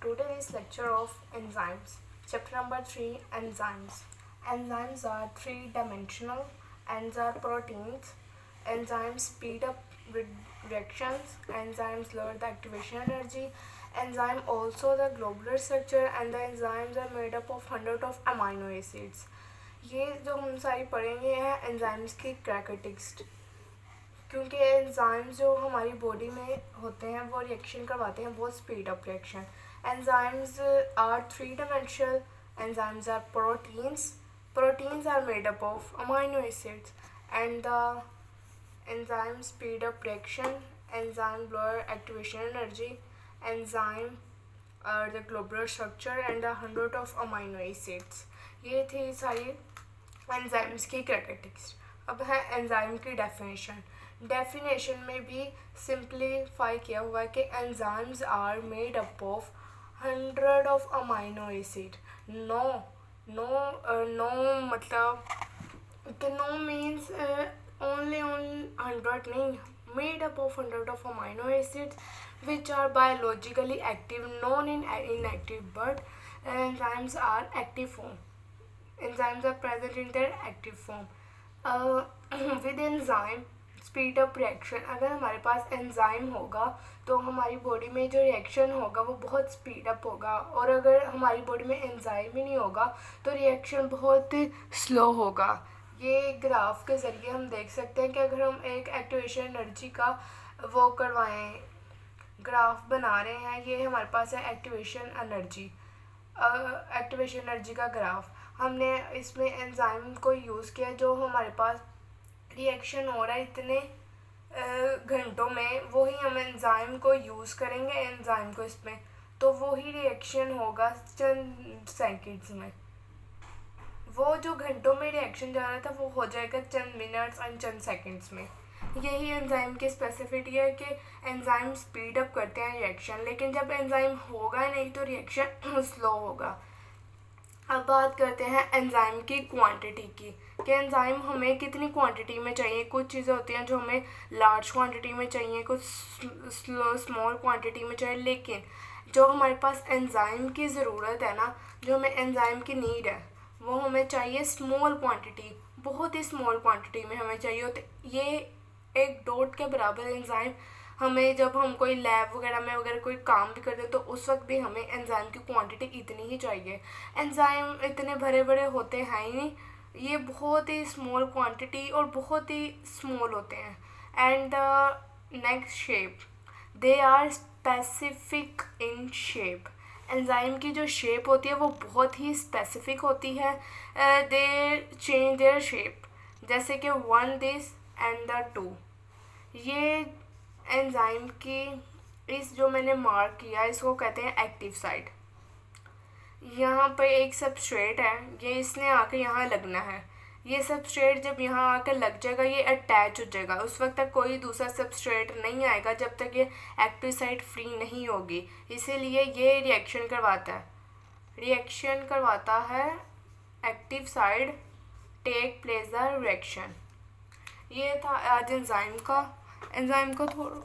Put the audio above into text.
today's lecture of enzymes. Chapter number 3, enzymes. Enzymes are three-dimensional. Enzymes are proteins. Enzymes speed up reactions. Enzymes lower the activation energy. Enzyme also the globular structure, and the enzymes are made up of hundreds of amino acids. ये जो हम सारी पढ़ेंगे हैं enzymes की characteristics, क्योंकि enzymes जो हमारी बॉडी में होते हैं वो रिएक्शन करवाते हैं, वो speed up reaction. Enzymes are three dimensional. Enzymes are proteins are made up of amino acids, and the enzyme speed up reaction, enzyme lower activation energy, enzyme are the globular structure and the hundred of amino acids. ये थी सारी enzymes की characteristics. अब है enzyme की definition में भी simplify किया हुआ है कि enzymes are made up of hundred of amino acid. No मतलब कि no means only on 100 नहीं, made up of 100 of amino acids which are biologically active, known in inactive, but enzymes are active form. Enzymes are present in their active form. With enzyme speed up reaction, अगर हमारे पास enzyme होगा तो हमारी body में जो reaction होगा वो बहुत स्पीड अप होगा, और अगर हमारी बॉडी में एंजाइम ही नहीं होगा तो रिएक्शन बहुत स्लो होगा. ये ग्राफ के ज़रिए हम देख सकते हैं कि अगर हम एक एक्टिवेशन एनर्जी का वो करवाएं, ग्राफ बना रहे हैं, ये हमारे पास है एक्टिवेशन एनर्जी का ग्राफ. हमने इसमें एंजाइम को यूज़ किया, जो हमारे पास रिएक्शन हो रहा है इतने घंटों में, वही हम एंजाइम को यूज़ करेंगे एंजाइम को इसमें, तो वही रिएक्शन होगा चंद सेकंड्स में. वो जो घंटों में रिएक्शन जा रहा था वो हो जाएगा चंद मिनट्स और चंद सेकंड्स में. यही एंजाइम की स्पेसिफिसिटी है कि एंजाइम स्पीड अप करते हैं रिएक्शन, लेकिन जब एंजाइम होगा नहीं तो रिएक्शन स्लो होगा. अब बात करते हैं एंजाइम की क्वांटिटी की, कि एंजाइम हमें कितनी क्वांटिटी में चाहिए. कुछ चीज़ें होती हैं जो हमें लार्ज क्वांटिटी में चाहिए, कुछ स्मॉल क्वांटिटी में चाहिए, लेकिन जो हमारे पास एंजाइम की ज़रूरत है ना, जो हमें एंजाइम की नीड है, वो हमें चाहिए स्मॉल क्वांटिटी, बहुत ही स्मॉल क्वांटिटी में हमें चाहिए होते. ये एक डॉट के बराबर एंजाइम हमें, जब हम कोई लैब वगैरह में अगर कोई काम भी करते हैं तो उस वक्त भी हमें एंजाइम की क्वांटिटी इतनी ही चाहिए. एंजाइम इतने बड़े बड़े होते हैं ही नहीं, ये बहुत ही स्मॉल क्वांटिटी और बहुत ही स्मॉल होते हैं. And the next shape, they are specific in shape. Enzyme की जो शेप होती है वो बहुत ही स्पेसिफिक होती है. दे चेंज देयर शेप, जैसे कि 1 दिस एंड द 2. ये एंजाइम की इस जो मैंने मार्क किया इसको कहते हैं एक्टिव साइट. यहाँ पे एक सबस्ट्रेट है, ये इसने आके यहाँ लगना है. ये सबस्ट्रेट जब यहाँ आकर लग जाएगा ये अटैच हो जाएगा, उस वक्त तक कोई दूसरा सबस्ट्रेट नहीं आएगा जब तक ये एक्टिव साइट फ्री नहीं होगी. इसीलिए ये रिएक्शन करवाता है active site take place the reaction. ये था आज एंजाइम का थोड़ा